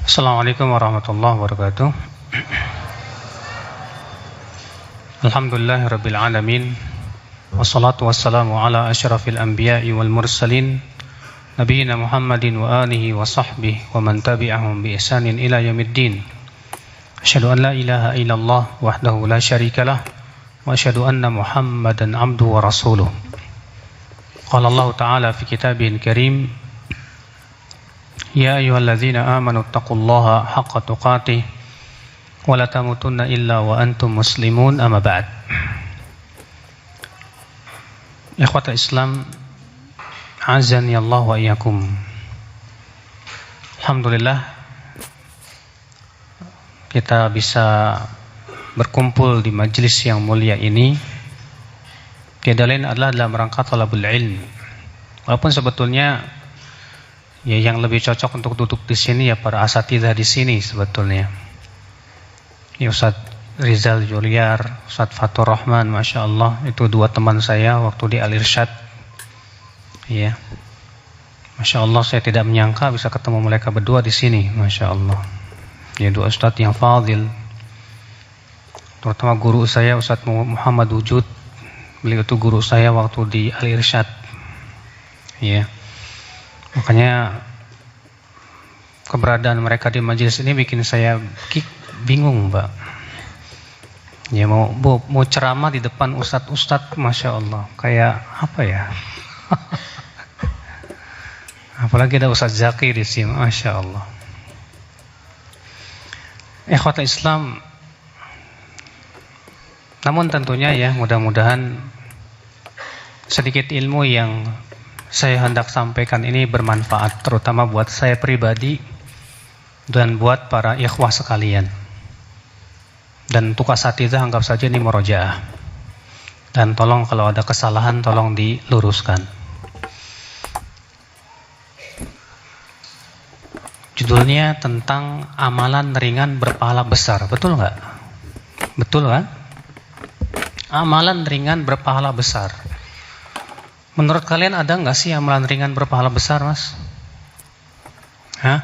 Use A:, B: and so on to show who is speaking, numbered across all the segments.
A: Assalamualaikum warahmatullahi wabarakatuh. Alhamdulillahirabbil alamin. Wassalatu wassalamu ala asyrafil anbiya'i wal mursalin nabiyina Muhammadin wa alihi wa sahbihi wa man tabi'ahum bi ihsanin ila yaumiddin. Asyhadu an la ilaha illallah wahdahu la syarikalah wa asyhadu anna Muhammadan abduhu wa rasuluh. Qala Allah ta'ala fi kitabihil karim, ya ayyuhalladzina amanu taqullaha haqqa tuqatih wa la tamutunna illa wa antum muslimun, amma ba'd. Ikhwatal Islam, azani Allah wa iyyakum. Alhamdulillah kita bisa berkumpul di majelis yang mulia ini. Tiada lain adalah dalam rangka talabul ilm. Walaupun sebetulnya ya yang lebih cocok untuk duduk di sini ya para asatidzah di sini sebetulnya. Ya Ustaz Rizal Juliar, Ustaz Fatur Rahman, Masya Allah, itu dua teman saya waktu di Al-Irsyad. Ya, Masya Allah, saya tidak menyangka bisa ketemu mereka berdua di sini, Masya Allah. Ya, dua Ustaz yang fadil. Terutama guru saya Ustaz Muhammad Wujud, beliau itu guru saya waktu di Al-Irsyad. Ya. Makanya keberadaan mereka di majelis ini bikin saya bingung, Mbak. Ya mau ceramah di depan ustadz-ustadz, Masya Allah, kayak apa ya? Apalagi ada Ustadz Zaki di sini, Masya Allah. Ikhwatul Islam, namun tentunya ya mudah-mudahan sedikit ilmu yang saya hendak sampaikan ini bermanfaat, terutama buat saya pribadi dan buat para ikhwah sekalian. Dan untuk asatidzah anggap saja ini murojaah. Dan tolong kalau ada kesalahan tolong diluruskan. Judulnya tentang amalan ringan berpahala besar. Betul nggak? Betul kan? Amalan ringan berpahala besar. Menurut kalian ada nggak sih amalan ringan berpahala besar, Mas? Hah?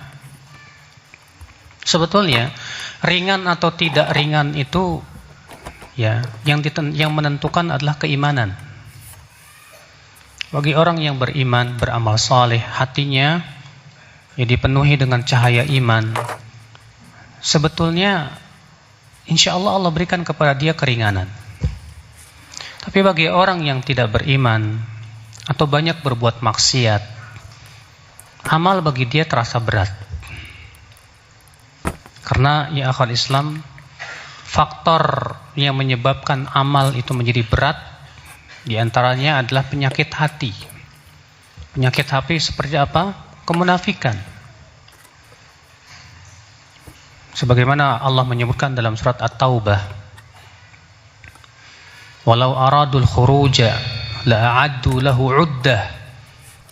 A: Sebetulnya ringan atau tidak ringan itu ya yang menentukan adalah keimanan. Bagi orang yang beriman, beramal saleh, hatinya ya dipenuhi dengan cahaya iman, sebetulnya insya Allah Allah berikan kepada dia keringanan. Tapi bagi orang yang tidak beriman atau banyak berbuat maksiat, amal bagi dia terasa berat. Karena ya akhwat Islam, faktor yang menyebabkan amal itu menjadi berat diantaranya adalah penyakit hati. Penyakit hati seperti apa? Kemunafikan. Sebagaimana Allah menyebutkan dalam surat At-Taubah, walau aradul khuruja la'addu lahu 'uddah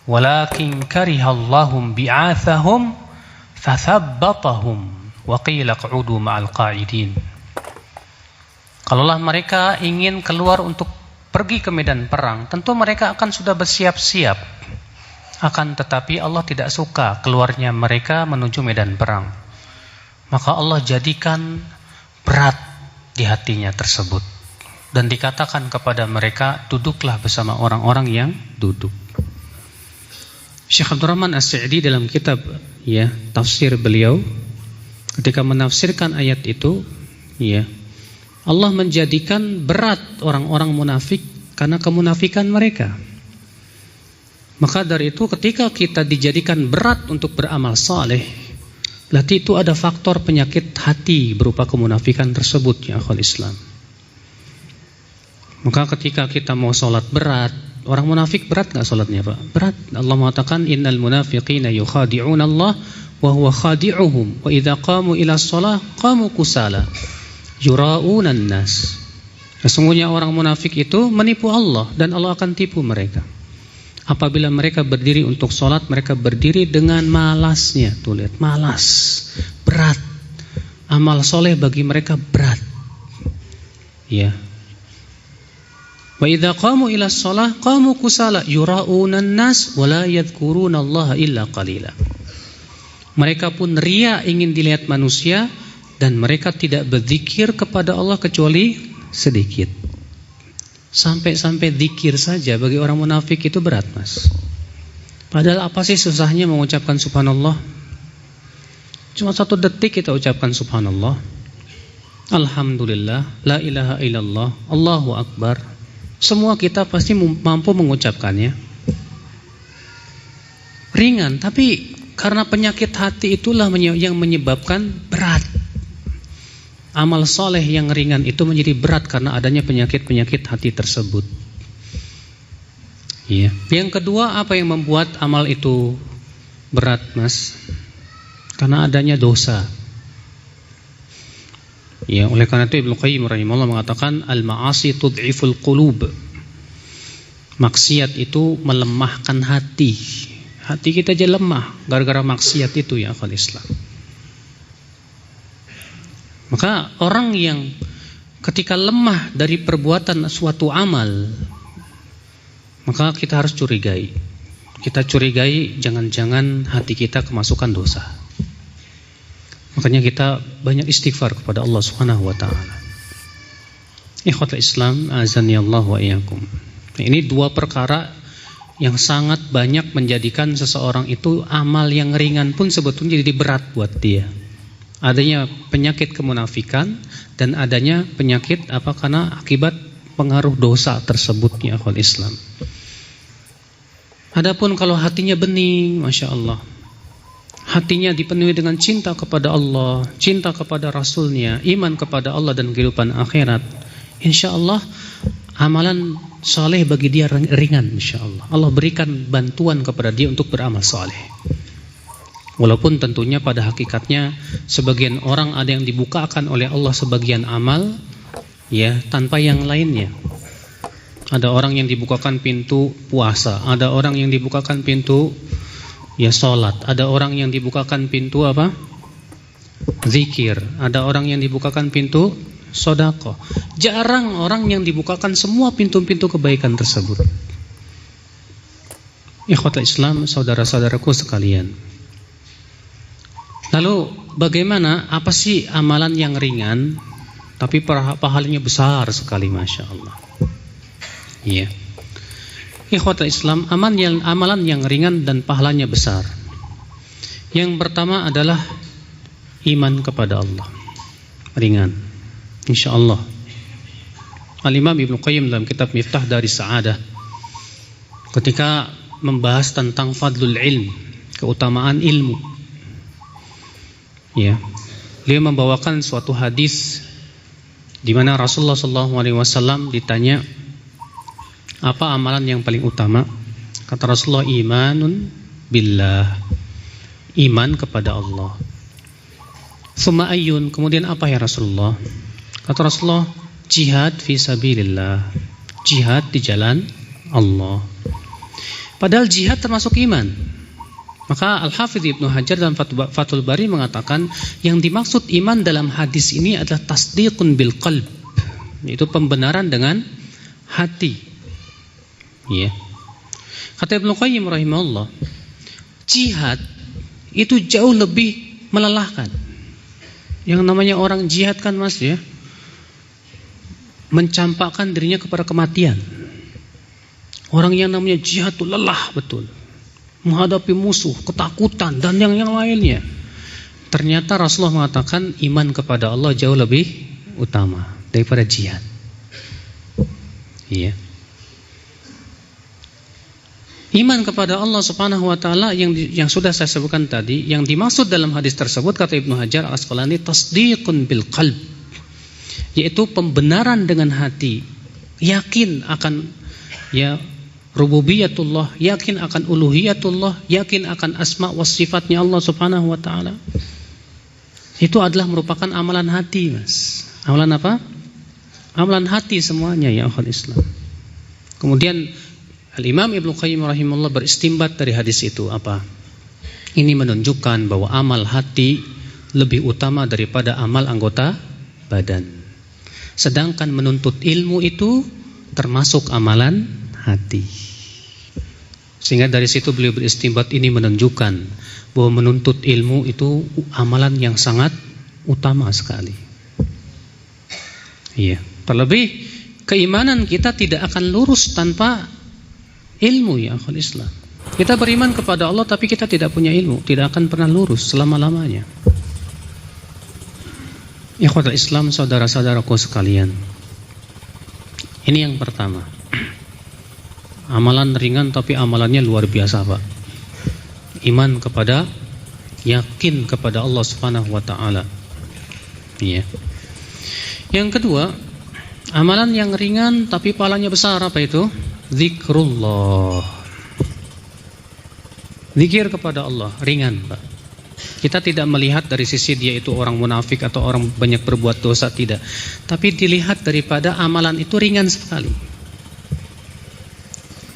A: walakin karihallahum bi'athahum fathabbatahum wa qila qa'udu ma'al qa'idin. Kalaulah mereka ingin keluar untuk pergi ke medan perang, tentu mereka akan sudah bersiap-siap. Akan tetapi Allah tidak suka keluarnya mereka menuju medan perang. Maka Allah jadikan berat di hatinya tersebut. Dan dikatakan kepada mereka, duduklah bersama orang-orang yang duduk. Syekh Abdurrahman As-Sa'di dalam kitab ya tafsir beliau, ketika menafsirkan ayat itu, ya Allah menjadikan berat orang-orang munafik karena kemunafikan mereka. Maka dari itu ketika kita dijadikan berat untuk beramal saleh, berarti itu ada faktor penyakit hati berupa kemunafikan tersebut, ya akhwal Islam. Maka ketika kita mau sholat berat, orang munafik berat nggak sholatnya, Pak? Berat. Allah mengatakan innal munafiqina yukhadi'una Allah wa huwa khadi'uhum wa idza qamu ila shalah qamu kusala yura'una an-nas. Sesungguhnya orang munafik itu menipu Allah dan Allah akan tipu mereka. Apabila mereka berdiri untuk sholat, mereka berdiri dengan malasnya. Tuh lihat, malas, berat. Amal soleh bagi mereka berat. Ya. Wa idza qamu ila shalah qamu kusala yura'una an-nas wa la yadhkuruna Allah illa qalila. Mereka pun riya, ingin dilihat manusia, dan mereka tidak berzikir kepada Allah kecuali sedikit. Sampai-sampai zikir saja bagi orang munafik itu berat, Mas. Padahal apa sih susahnya mengucapkan subhanallah? Cuma 1 detik kita ucapkan subhanallah, alhamdulillah, la ilaha illallah, Allahu akbar. Semua kita pasti mampu mengucapkannya. Ringan, tapi karena penyakit hati itulah yang menyebabkan berat. Amal soleh yang ringan itu menjadi berat karena adanya penyakit-penyakit hati tersebut. Iya. Yang kedua, apa yang membuat amal itu berat, Mas? Karena adanya dosa. Ya, oleh karena itu Ibnu Qayyim rahimahullah mengatakan al-ma'asi tud'iful qulub. Maksiat itu melemahkan hati. Hati kita aja lemah gara-gara maksiat itu, ya akhwal Islam. Maka orang yang ketika lemah dari perbuatan suatu amal, maka kita harus curigai. Kita curigai jangan-jangan hati kita kemasukan dosa. Makanya kita banyak istighfar kepada Allah Subhanahu wa taala. Ikhwatul Islam, azani Allah wa iyyakum. Ini 2 perkara yang sangat banyak menjadikan seseorang itu amal yang ringan pun sebetulnya jadi berat buat dia. Adanya penyakit kemunafikan dan adanya penyakit karena akibat pengaruh dosa tersebut, ya akhwal Islam. Adapun kalau hatinya bening, Masya Allah, hatinya dipenuhi dengan cinta kepada Allah, cinta kepada Rasulnya, iman kepada Allah dan kehidupan akhirat, insya Allah amalan saleh bagi dia ringan, insya Allah. Allah berikan bantuan kepada dia untuk beramal saleh. Walaupun tentunya pada hakikatnya sebagian orang ada yang dibukakan oleh Allah sebagian amal, ya, tanpa yang lainnya. Ada orang yang dibukakan pintu puasa, ada orang yang dibukakan pintu salat, ada orang yang dibukakan pintu zikir, ada orang yang dibukakan pintu sedekah. Jarang orang yang dibukakan semua pintu-pintu kebaikan tersebut. Ikhwatul Islam, saudara-saudaraku sekalian. Lalu bagaimana, apa sih amalan yang ringan tapi pahalanya besar sekali, Masya Allah. Iya. Ikhwatul Islam, amalan yang ringan dan pahalanya besar. Yang pertama adalah iman kepada Allah. Ringan, insya Allah. Al-Imam Ibnu Qayyim dalam kitab Miftah Daris Sa'adah, ketika membahas tentang fadlul ilm, keutamaan ilmu, ya, beliau membawakan suatu hadis di mana Rasulullah SAW ditanya, apa amalan yang paling utama? Kata Rasulullah, imanun billah, iman kepada Allah. Tsumma ayyun, kemudian apa ya Rasulullah? Kata Rasulullah, jihad fi sabilillah, jihad di jalan Allah. Padahal jihad termasuk iman. Maka Al-Hafidz Ibnu Hajar dalam Fathul Bari mengatakan yang dimaksud iman dalam hadis ini adalah tasdiqun bil qalb, yaitu pembenaran dengan hati. Ya. Kata Ibnu Qayyim rahimahullah, jihad itu jauh lebih melelahkan. Yang namanya orang jihad kan, Mas, ya, mencampakkan dirinya kepada kematian. Orang yang namanya jihad itu lelah betul, menghadapi musuh, ketakutan dan yang lainnya. Ternyata Rasulullah mengatakan iman kepada Allah jauh lebih utama daripada jihad. Iya. Iman kepada Allah Subhanahu wa taala yang sudah saya sebutkan tadi, yang dimaksud dalam hadis tersebut kata Ibnu Hajar Al-Asqalani, tasdiqun bil qalb, yaitu pembenaran dengan hati, yakin akan rububiyatullah, yakin akan uluhiyatullah, yakin akan asma wa sifatnya Allah Subhanahu wa taala. Itu adalah merupakan amalan hati, Mas. Amalan apa? Amalan hati semuanya, ya akhwat Islam. Kemudian Al-Imam Ibnu Qayyim rahimahullah beristimbat dari hadis itu apa? Ini menunjukkan bahwa amal hati lebih utama daripada amal anggota badan. Sedangkan menuntut ilmu itu termasuk amalan hati. Sehingga dari situ beliau beristinbat, ini menunjukkan bahwa menuntut ilmu itu amalan yang sangat utama sekali. Iya. Terlebih keimanan kita tidak akan lurus tanpa ilmu, ya akhul Islam. Kita beriman kepada Allah tapi kita tidak punya ilmu, tidak akan pernah lurus selama-lamanya. Ikhwatul Islam, saudara-saudaraku sekalian. Ini yang pertama. Amalan ringan tapi amalannya luar biasa, Pak. Iman kepada, yakin kepada Allah Subhanahu wa taala. Iya. Yang kedua, amalan yang ringan tapi pahalanya besar, apa itu? Zikrullah. Zikir kepada Allah ringan, Pak. Kita tidak melihat dari sisi dia itu orang munafik atau orang banyak berbuat dosa, tidak. Tapi dilihat daripada amalan itu ringan sekali.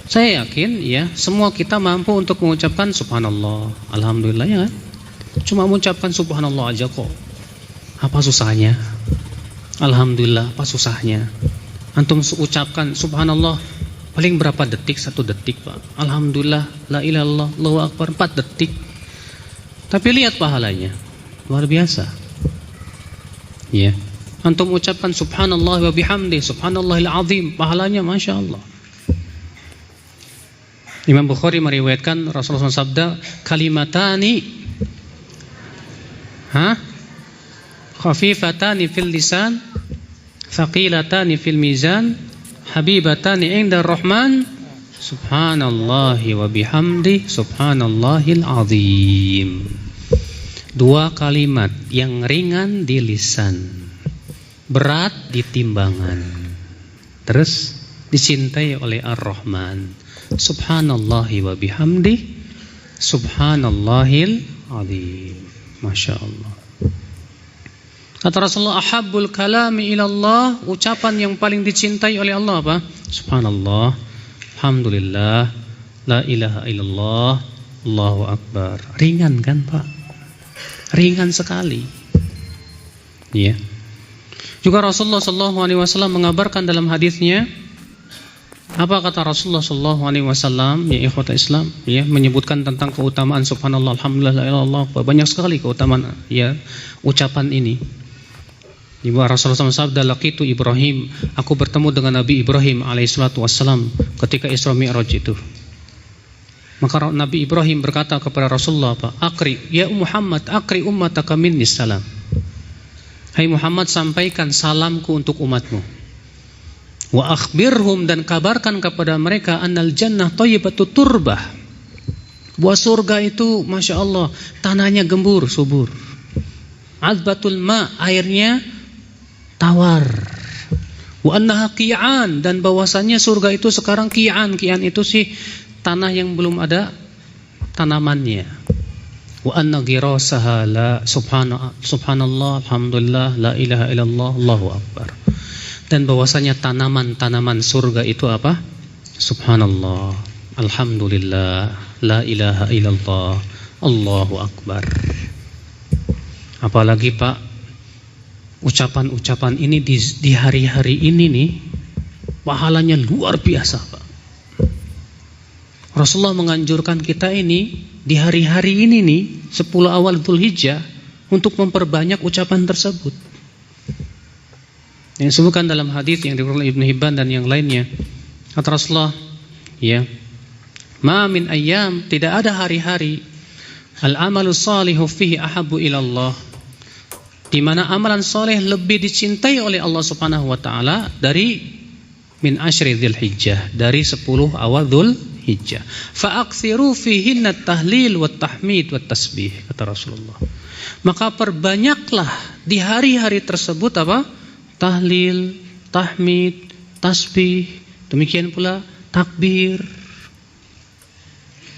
A: Saya yakin ya, semua kita mampu untuk mengucapkan subhanallah, alhamdulillah, ya kan? Cuma mengucapkan subhanallah aja kok. Apa susahnya? Alhamdulillah, apa susahnya? Antum ucapkan subhanallah paling berapa detik? 1 detik, Pak. Alhamdulillah, la ilaha illallah, Allahu akbar 4 detik. Tapi lihat pahalanya, luar biasa. Ya. Antum ucapkan subhanallah wa bihamdi, subhanallahil azim, pahalanya masya Allah. Imam Bukhari meriwayatkan Rasulullah SAW sabda, kalimatani khafifatani fil lisan, thaqilatani fil mizan, habibatani inda rahman, subhanallahi wa bihamdi, subhanallahil azim. 2 kalimat yang ringan di lisan, berat di timbangan, terus dicintai oleh Ar-Rahman. Subhanallahi wa bihamdi, subhanallahil azim. Masya Allah. Kata Rasulullah, ahabbul kalami ilallah, ucapan yang paling dicintai oleh Allah apa? Subhanallah, alhamdulillah, la ilaha illallah, Allahu akbar. Ringan kan, Pak? Ringan sekali. Ya. Juga Rasulullah SAW mengabarkan dalam hadisnya, apa kata Rasulullah SAW, ya ikhwata Islam, ya, menyebutkan tentang keutamaan subhanallah, alhamdulillah, la ilaha illallah. Banyak sekali keutamaan ya ucapan ini. Ibu Rasulullah SAW sabda, laqitu Ibrahim, aku bertemu dengan Nabi Ibrahim alaihissalatu wassalam ketika Isra Mi'raj itu. Maka Nabi Ibrahim berkata kepada Rasulullah, apa? Akri, ya Muhammad, akri ummataka minni salam. Hai Muhammad, sampaikan salamku untuk umatmu. Wa akhbirhum, dan kabarkan kepada mereka, annal jannah thayyibatu turbah, bahwa surga itu masya Allah tanahnya gembur, subur. Azbatul ma, airnya tawar. Wa annaha qi'an, dan bahwasanya surga itu sekarang qi'an. Qi'an itu sih tanah yang belum ada tanamannya. Wa anna ghirasaha la subhanallah, alhamdulillah, la ilaha illallah, Allahu akbar. Dan bahwasanya tanaman-tanaman surga itu apa? Subhanallah, alhamdulillah, la ilaha illallah, Allahu akbar. Apalagi Pak, ucapan-ucapan ini di hari-hari ini nih, pahalanya luar biasa, Pak. Rasulullah menganjurkan kita ini di hari-hari ini nih, 10 awal Dzulhijjah, untuk memperbanyak ucapan tersebut. Yang disebutkan dalam hadis yang diriwayatkan Ibnu Hibban dan yang lainnya, kata Rasulullah, ya, ma min ayyam, tidak ada hari-hari, al-amalu salihu fihi ahabbu ilallah, di mana amalan soleh lebih dicintai oleh Allah Subhanahu wa taala dari min asyri Dzulhijjah, dari 10 awal Dzulhijjah. Fa aktsiru fihinna tahlil wat tahmid wat tasbih, kata Rasulullah. Maka perbanyaklah di hari-hari tersebut apa? Tahlil, tahmid, tasbih, demikian pula takbir.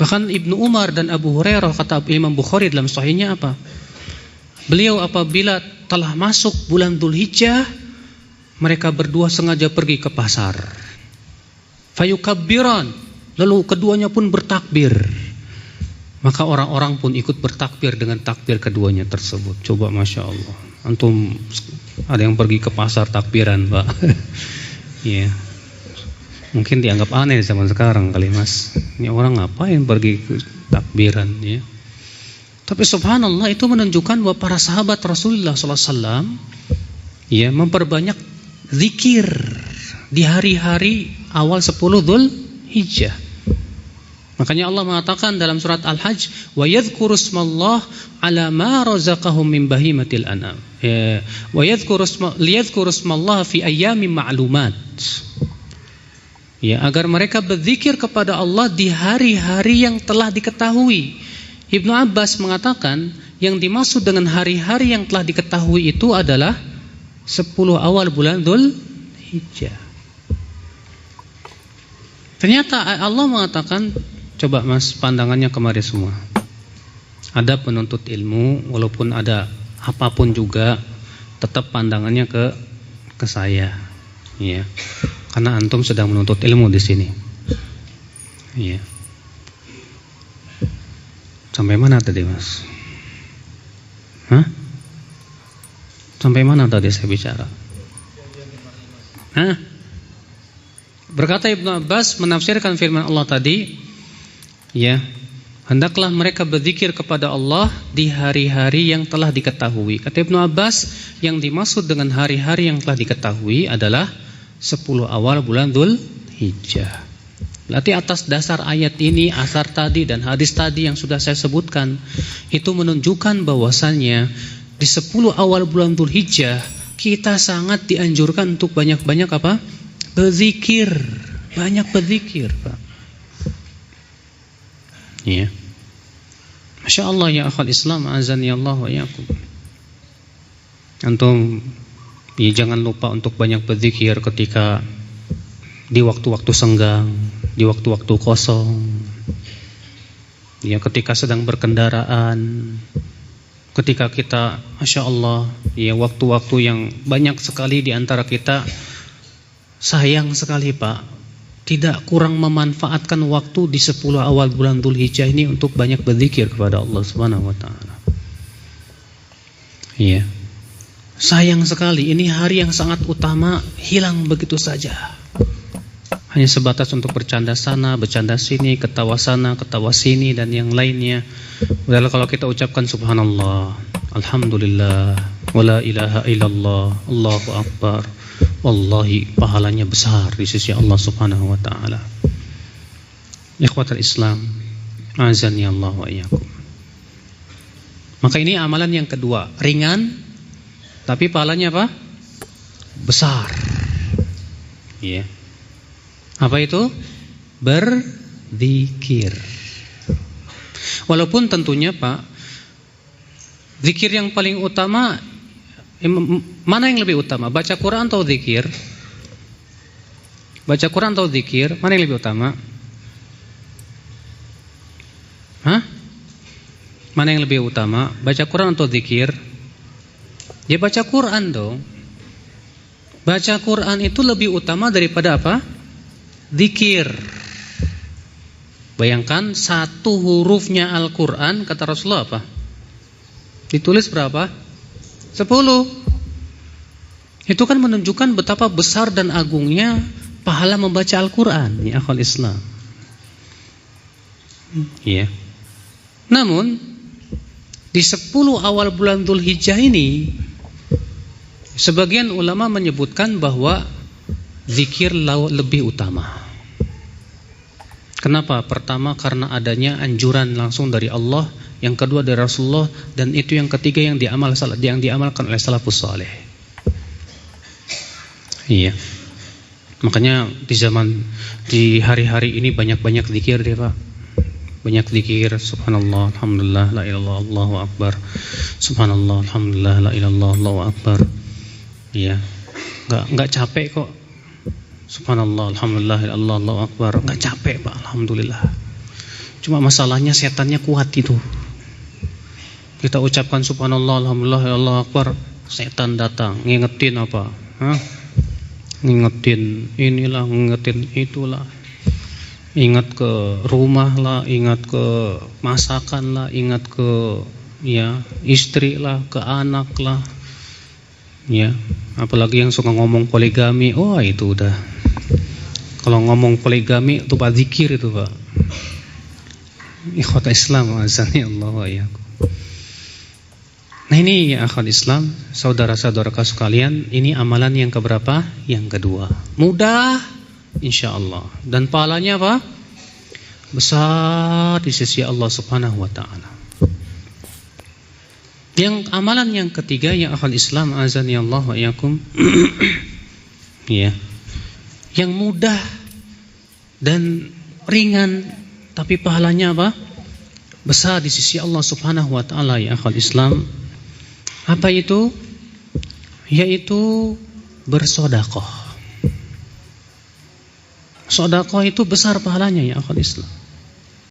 A: Bahkan Ibnu Umar dan Abu Hurairah, kata Imam Bukhari dalam sahihnya apa? Beliau apabila telah masuk bulan Dzulhijjah, mereka berdua sengaja pergi ke pasar. Fayukabbiran, lalu keduanya pun bertakbir. Maka orang-orang pun ikut bertakbir dengan takbir keduanya tersebut. Coba masya Allah. Antum ada yang pergi ke pasar takbiran, Pak? Ya. Mungkin dianggap aneh zaman sekarang kali Mas. Ini orang ngapain pergi ke takbiran ya? Tapi subhanallah itu menunjukkan bahwa para sahabat Rasulullah SAW ya memperbanyak zikir di hari-hari awal 10 Dzulhijjah. Makanya Allah mengatakan dalam surat Al-Hajj, wa yadhkuru ismallah ala ma razaqahum min bahimatil an'am. Wa liyadhkuru ismallah fi ayyamin ma'lumat. Ya, agar mereka berzikir kepada Allah di hari-hari yang telah diketahui. Ibnu Abbas mengatakan yang dimaksud dengan hari-hari yang telah diketahui itu adalah 10 awal bulan Dzulhijjah. Ternyata Allah mengatakan, coba Mas pandangannya kemari semua. Ada penuntut ilmu, walaupun ada apapun juga, tetap pandangannya ke saya, ya. Karena antum sedang menuntut ilmu di sini, ya. Sampai mana tadi Mas? Hah? Sampai mana tadi saya bicara? Hah? Berkata Ibnu Abbas menafsirkan firman Allah tadi, ya, hendaklah mereka berzikir kepada Allah di hari-hari yang telah diketahui. Kata Ibnu Abbas, yang dimaksud dengan hari-hari yang telah diketahui adalah 10 awal bulan Dzulhijjah. Berarti atas dasar ayat ini, asar tadi dan hadis tadi yang sudah saya sebutkan, itu menunjukkan bahwasannya di 10 awal bulan Dzulhijjah kita sangat dianjurkan untuk banyak-banyak apa? Berzikir, banyak berzikir, Pak. Ya. Masya Allah ya akhwat Islam, azani Allah wa yakum. Antum ya, jangan lupa untuk banyak berzikir ketika di waktu-waktu senggang, di waktu-waktu kosong, ya, ketika sedang berkendaraan, ketika kita, masya Allah, ya, waktu-waktu yang banyak sekali di antara kita sayang sekali Pak, tidak kurang memanfaatkan waktu di 10 awal bulan Dzulhijjah ini untuk banyak berzikir kepada Allah Subhanahu wa taala. Iya. Sayang sekali ini hari yang sangat utama hilang begitu saja. Hanya sebatas untuk bercanda sana, bercanda sini, ketawa sana, ketawa sini dan yang lainnya. Padahal kalau kita ucapkan subhanallah, alhamdulillah, wala ilaha illallah, Allahu akbar, wallahi pahalanya besar di sisi Allah Subhanahu wa taala. Ikhwatul Islam, azani Allah wa iyyakum. Maka ini amalan yang kedua, ringan tapi pahalanya apa? Besar. Iya. Apa itu? Berzikir. Walaupun tentunya Pak, zikir yang paling utama, mana yang lebih utama? Baca Quran atau zikir? Baca Quran atau zikir? Mana yang lebih utama? Hah? Mana yang lebih utama? Baca Quran atau zikir? Ya baca Quran dong. Baca Quran itu lebih utama daripada apa? Zikir. Bayangkan satu hurufnya Al-Quran, kata Rasulullah apa? Ditulis berapa? 10. Itu kan menunjukkan betapa besar dan agungnya pahala membaca Al-Quran, ya akhwal Islam. Ya. Namun di 10 awal bulan Dzulhijjah ini, sebagian ulama menyebutkan bahwa zikir lebih utama. Kenapa? Pertama karena adanya anjuran langsung dari Allah, yang kedua dari Rasulullah, dan itu yang ketiga yang diamalkan oleh salafus saleh. Iya. Makanya di hari-hari ini banyak-banyak zikir deh Pak. Banyak zikir, subhanallah, alhamdulillah, la ilallah, Allahu akbar. Subhanallah, alhamdulillah, la ilallah, Allahu akbar. Iya. Enggak capek kok. Subhanallah, alhamdulillah, Allah, Allahu akbar. Enggak capek Pak, alhamdulillah. Cuma masalahnya setannya kuat itu. Kita ucapkan subhanallah, alhamdulillah, Allahu akbar, setan datang ngingetin apa? Hah? Ngingetin inilah, ngingetin itulah. Ingat ke rumah lah, ingat ke masakan lah, ingat ke ya istri lah, ke anak lah. Ya, apalagi yang suka ngomong poligami, oh itu udah Kalau ngomong poligami itu Pak zikir itu Pak. Ikhwata Islam azani Allah wa iyyakum. Nah ini ya akhwat Islam, saudara-saudaraku sekalian, ini amalan yang keberapa? Yang kedua. Mudah insyaallah dan pahalanya apa? Besar di sisi Allah Subhanahu wa taala. Yang amalan yang ketiga ya akhwat Islam azani Allah wa iyyakum. Ya. Yang mudah dan ringan tapi pahalanya apa? Besar di sisi Allah Subhanahu wa taala ya akhwat Islam. Apa itu? Yaitu bersedekah. Sedekah itu besar pahalanya ya akhwat Islam.